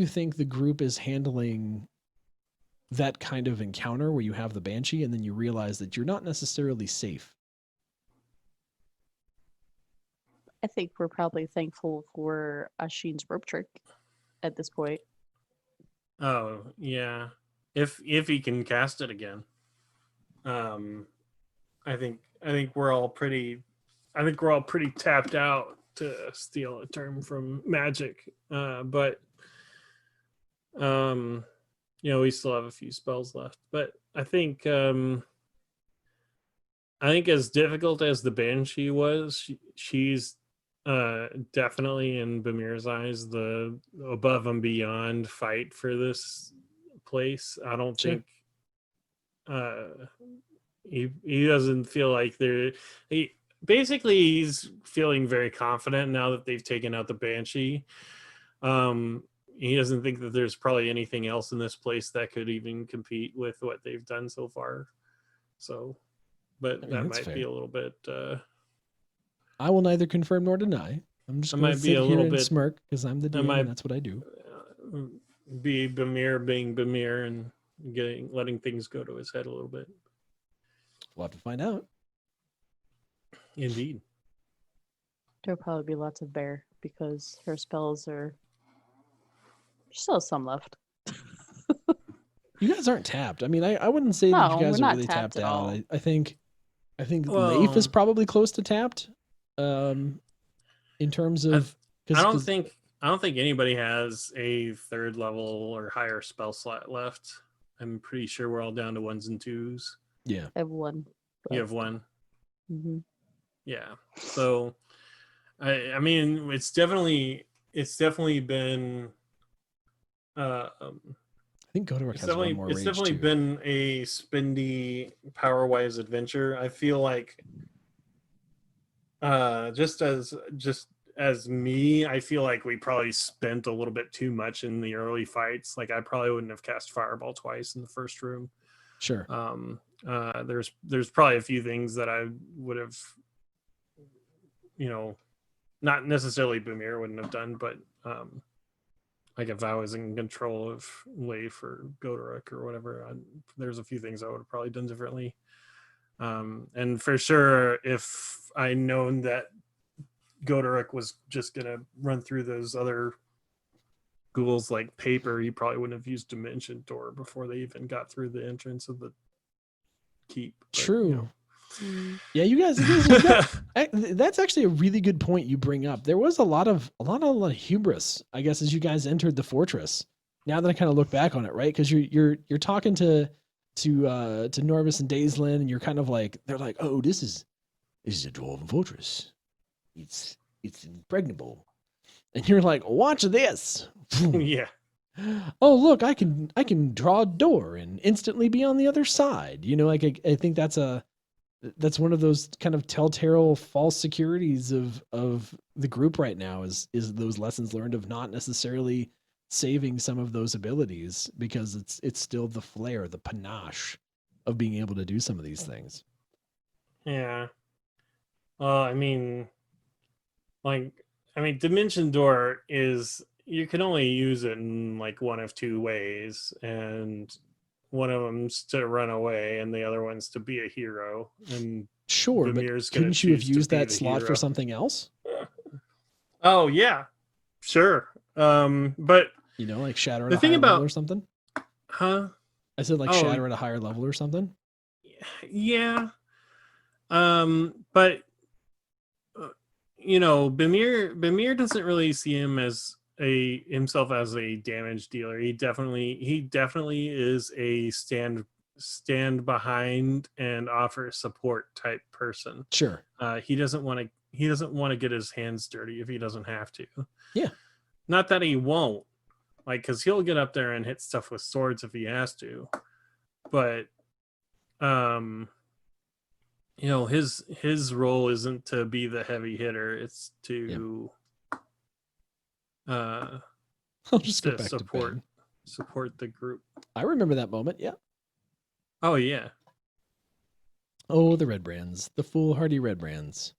Speaker 1: think the group is handling that kind of encounter where you have the Banshee and then you realize that you're not necessarily safe?
Speaker 3: I think we're probably thankful for Ashin's rope trick at this point.
Speaker 2: Oh, yeah. If he can cast it again. I think we're all pretty tapped out, to steal a term from Magic. But we still have a few spells left. But I think as difficult as the Banshee was, she's definitely, in Bimir's eyes, the above and beyond fight for this place. I don't think he doesn't feel like basically he's feeling very confident now that they've taken out the banshee. He doesn't think that there's probably anything else in this place that could even compete with what they've done so far. So, but
Speaker 1: I mean,
Speaker 2: that
Speaker 1: that's
Speaker 2: might
Speaker 1: fair.
Speaker 2: be a little bit.
Speaker 1: I will neither confirm nor deny. I'm just
Speaker 2: That
Speaker 1: going to
Speaker 2: might be
Speaker 1: sit
Speaker 2: a
Speaker 1: here
Speaker 2: little
Speaker 1: and
Speaker 2: bit.
Speaker 1: smirk because I'm the
Speaker 2: That
Speaker 1: DM
Speaker 2: might
Speaker 1: and that's what I do.
Speaker 2: Be Bimir being Bimir and letting things go to his head a little bit.
Speaker 1: We'll have to find out.
Speaker 2: Indeed.
Speaker 3: There'll probably be lots of bear because her spells are. She still has some left.
Speaker 1: You guys aren't tapped. I mean, I wouldn't say that
Speaker 3: No,
Speaker 1: you
Speaker 3: we're
Speaker 1: guys are
Speaker 3: not
Speaker 1: really
Speaker 3: tapped
Speaker 1: tapped
Speaker 3: at
Speaker 1: out.
Speaker 3: all.
Speaker 1: I think
Speaker 2: Well,
Speaker 1: Leif is probably close to tapped. In terms of
Speaker 2: I don't think anybody has a 3rd level or higher spell slot left. I'm pretty sure we're all down to 1s and 2s.
Speaker 1: yeah.
Speaker 3: I have one.
Speaker 2: You have 1.
Speaker 3: Mm-hmm.
Speaker 2: Yeah. So, I mean, it's definitely been.
Speaker 1: I think Goderic has one more
Speaker 2: It's
Speaker 1: rage
Speaker 2: definitely
Speaker 1: too.
Speaker 2: been a spendy power wise adventure. I feel like just as me, I feel like we probably spent a little bit too much in the early fights. Like I probably wouldn't have cast Fireball twice in the first room.
Speaker 1: Sure.
Speaker 2: There's probably a few things that I would have, not necessarily Bimir wouldn't have done, but like if I was in control of Leif or Goderic or whatever, there's a few things I would have probably done differently. And for sure, if I known that Goderic was just gonna run through those other ghouls like paper, he probably wouldn't have used Dimension Door before they even got through the entrance of the keep. But,
Speaker 1: True.
Speaker 3: Mm.
Speaker 1: Yeah, you guys that's actually a really good point you bring up. There was a lot of hubris, I guess, as you guys entered the fortress. Now that I kind of look back on it, right? Because you're talking to Norvis and Daislin, and you're kind of like, they're like, oh, this is a dwarven fortress. It's impregnable, and you're like, watch this.
Speaker 2: yeah.
Speaker 1: Oh, look, I can draw a door and instantly be on the other side. Like I think that's one of those kind of telltale false securities of the group right now is those lessons learned of not necessarily saving some of those abilities because it's still the flair, the panache of being able to do some of these things.
Speaker 2: Yeah. I mean, Dimension Door is, you can only use it in like one of two ways, and one of them's to run away and the other one's to be a hero. And
Speaker 1: Sure,
Speaker 2: Bimir's
Speaker 1: but couldn't you have used that slot
Speaker 2: hero
Speaker 1: for something else?
Speaker 2: Oh yeah, sure. But
Speaker 1: like shatter at
Speaker 2: the
Speaker 1: a
Speaker 2: thing
Speaker 1: higher level
Speaker 2: about-
Speaker 1: or something.
Speaker 2: huh?
Speaker 1: I said like shatter at a higher level or something.
Speaker 2: Yeah. But Bimir doesn't really see himself as a damage dealer. He definitely is a stand behind and offer support type person.
Speaker 1: Sure.
Speaker 2: He doesn't want to get his hands dirty if he doesn't have to.
Speaker 1: Yeah.
Speaker 2: Not that he won't, because he'll get up there and hit stuff with swords if he has to. But his role isn't to be the heavy hitter. It's to
Speaker 1: I'll just go back to bed.
Speaker 2: Support the group.
Speaker 1: I remember that moment. Yeah.
Speaker 2: Oh yeah.
Speaker 1: Oh, the red brands, the foolhardy red brands.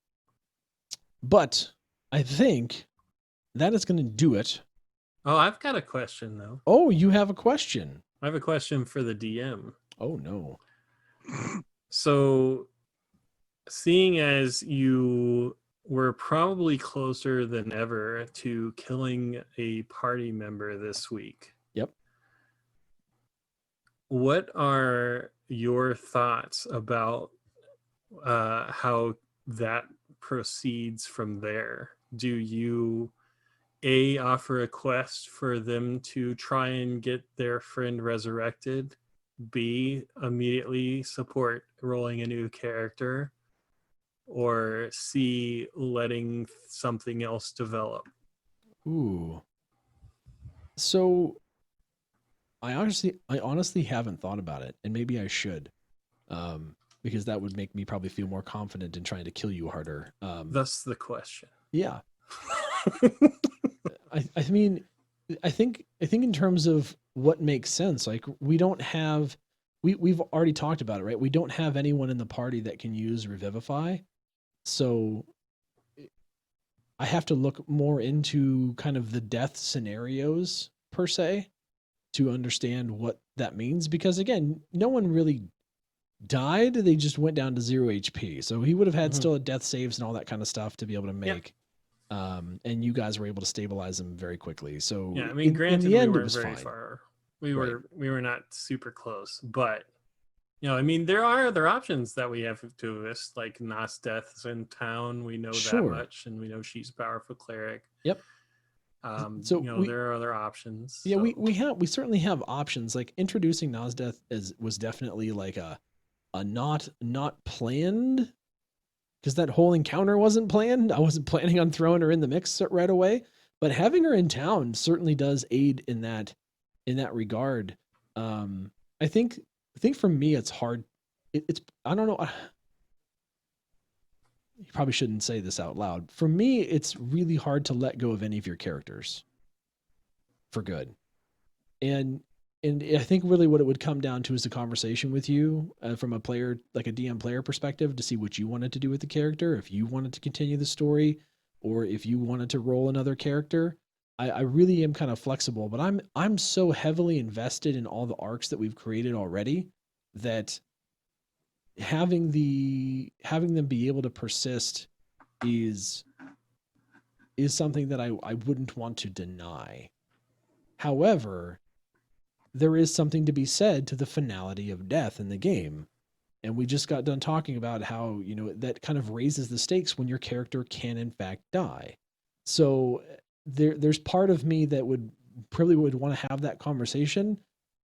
Speaker 1: But I think that is going to do it.
Speaker 2: Oh, I've got a question though.
Speaker 1: Oh, you have a question.
Speaker 2: I have a question for the DM.
Speaker 1: Oh no.
Speaker 2: So, seeing as you were probably closer than ever to killing a party member this week.
Speaker 1: Yep.
Speaker 2: What are your thoughts about how that proceeds from there? Do you offer a quest for them to try and get their friend resurrected? B, immediately support rolling a new character? Or C, letting something else develop?
Speaker 1: Ooh. So I honestly haven't thought about it, and maybe I should. because that would make me probably feel more confident in trying to kill you harder.
Speaker 2: That's the question.
Speaker 1: Yeah. I mean, I think in terms of what makes sense, like we've already talked about it, right? We don't have anyone in the party that can use Revivify. So I have to look more into kind of the death scenarios per se to understand what that means, because again, no one really died. They just went down to 0 HP. So he would have had still a death saves and all that kind of stuff to be able to make. And you guys were able to stabilize them very quickly. So
Speaker 2: yeah, I mean, granted,
Speaker 1: in the end,
Speaker 2: we
Speaker 1: it
Speaker 2: weren't
Speaker 1: was
Speaker 2: very
Speaker 1: fine.
Speaker 2: far. We were not super close, but I mean, there are other options that we have to us, like Nosdeath's in town. We know that much, and we know she's a powerful cleric.
Speaker 1: Yep.
Speaker 2: So there are other options.
Speaker 1: Yeah,
Speaker 2: so.
Speaker 1: we certainly have options. Like introducing Nosdeath was definitely like a not planned, because that whole encounter wasn't planned. I wasn't planning on throwing her in the mix right away, but having her in town certainly does aid in that regard. I think for me it's hard. It's I don't know. You probably shouldn't say this out loud. For me, it's really hard to let go of any of your characters for good. And I think really what it would come down to is a conversation with you from a player, like a DM player perspective, to see what you wanted to do with the character, if you wanted to continue the story, or if you wanted to roll another character. I really am kind of flexible, but I'm so heavily invested in all the arcs that we've created already that having them be able to persist is something that I wouldn't want to deny. However, there is something to be said to the finality of death in the game. And we just got done talking about how, that kind of raises the stakes when your character can in fact die. So there's part of me that would want to have that conversation.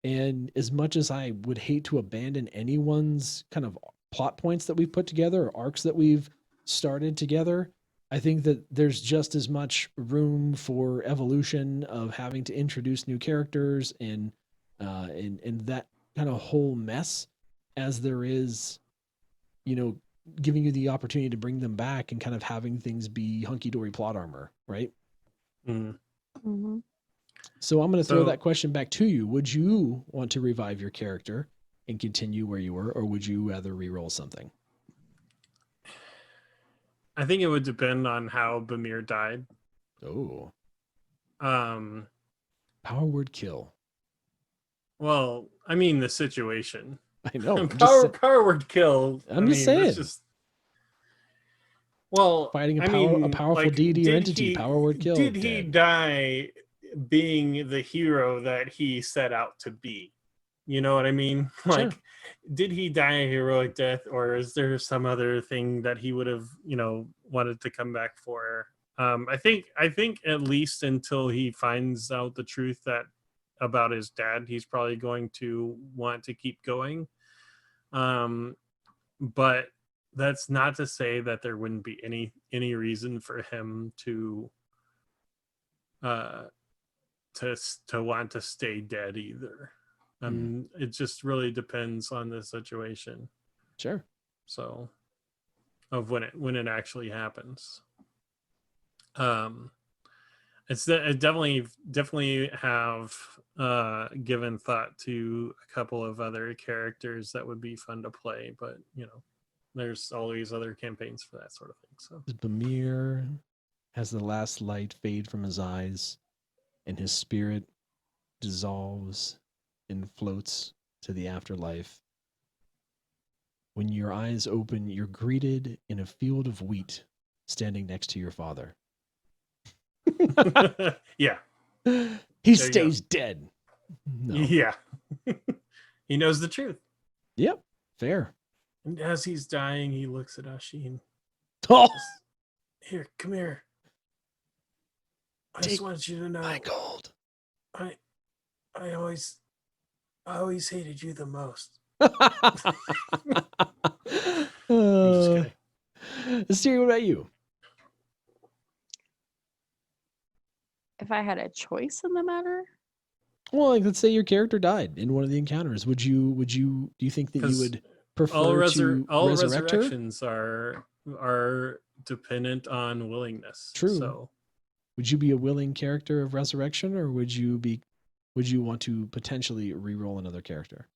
Speaker 1: And as much as I would hate to abandon anyone's kind of plot points that we've put together or arcs that we've started together, I think that there's just as much room for evolution of having to introduce new characters and that kind of whole mess as there is, giving you the opportunity to bring them back and kind of having things be hunky-dory plot armor, right? So I'm going to throw that question back to you. Would you want to revive your character and continue where you were, or would you rather re-roll something?
Speaker 2: I think it would depend on how Bimir died.
Speaker 1: Oh.
Speaker 2: Power
Speaker 1: word kill.
Speaker 2: Well, I mean the situation.
Speaker 1: I know.
Speaker 2: Power word kill.
Speaker 1: I'm just saying.
Speaker 2: Fighting
Speaker 1: a powerful deity or entity. Power word kill.
Speaker 2: Did he die being the hero that he set out to be? You know what I mean? Like, sure. Did he die a heroic death, or is there some other thing that he would have, wanted to come back for? I think at least until he finds out the truth about his dad, he's probably going to want to keep going. But that's not to say that there wouldn't be any reason for him to want to stay dead either. It just really depends on the situation.
Speaker 1: Sure.
Speaker 2: So, of when it actually happens. It's I definitely have given thought to a couple of other characters that would be fun to play, but there's always other campaigns for that sort of thing. So
Speaker 1: Bimir has the last light fade from his eyes, and his spirit dissolves and floats to the afterlife. When your eyes open, you're greeted in a field of wheat standing next to your father.
Speaker 2: Yeah.
Speaker 1: He stays dead. No.
Speaker 2: Yeah. He knows the truth.
Speaker 1: Yep. Fair.
Speaker 2: And as he's dying, he looks at Ashin.
Speaker 1: Oh!
Speaker 2: Here, come here. I just want you to know.
Speaker 1: My gold.
Speaker 2: I always hated you the most. I'm just kidding.
Speaker 1: Istiria, what about you?
Speaker 3: If I had a choice in the matter?
Speaker 1: Well, like, let's say your character died in one of the encounters. Do you think that you would prefer to
Speaker 2: all
Speaker 1: resurrect her?
Speaker 2: resurrections are dependent on willingness.
Speaker 1: True.
Speaker 2: So
Speaker 1: Would you be a willing character of resurrection, or would you want to potentially re-roll another character?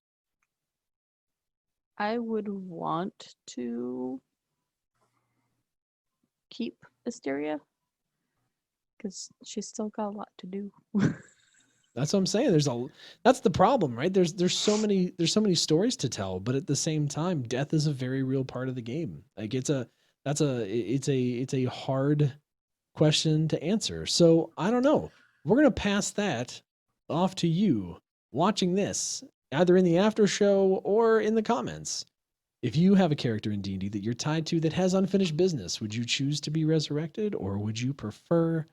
Speaker 3: I would want to keep Istiria because she's still got a lot to do.
Speaker 1: That's what I'm saying. That's the problem, right? There's so many stories to tell, but at the same time, death is a very real part of the game. Like it's a hard question to answer. So I don't know. We're gonna pass that off to you watching this, either in the after show or in the comments. If you have a character in D&D that you're tied to that has unfinished business, would you choose to be resurrected, or would you prefer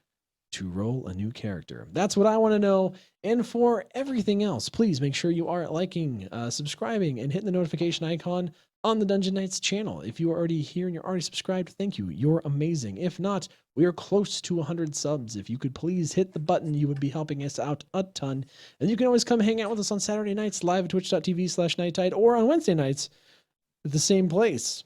Speaker 1: to roll a new character? That's what I want to know. And for everything else, please make sure you are liking, subscribing, and hitting the notification icon on the Dungeon Nytes channel. If you are already here and you're already subscribed, thank you. You're amazing. If not, we are close to 100 subs. If you could please hit the button, you would be helping us out a ton. And you can always come hang out with us on Saturday nights live at twitch.tv/nighttide, or on Wednesday nights at the same place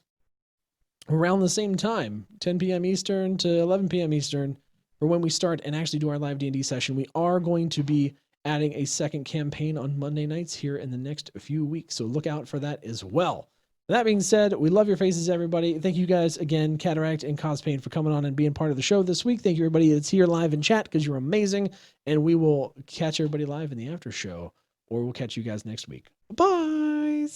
Speaker 1: around the same time, 10 p.m. Eastern to 11 p.m. Eastern, for when we start and actually do our live D&D session. We are going to be adding a second campaign on Monday nights here in the next few weeks, so look out for that as well. That being said, we love your faces, everybody. Thank you guys again, Cataract and Cospain, for coming on and being part of the show this week. Thank you, everybody that's here live in chat, because you're amazing. And we will catch everybody live in the after show, or we'll catch you guys next week. Bye.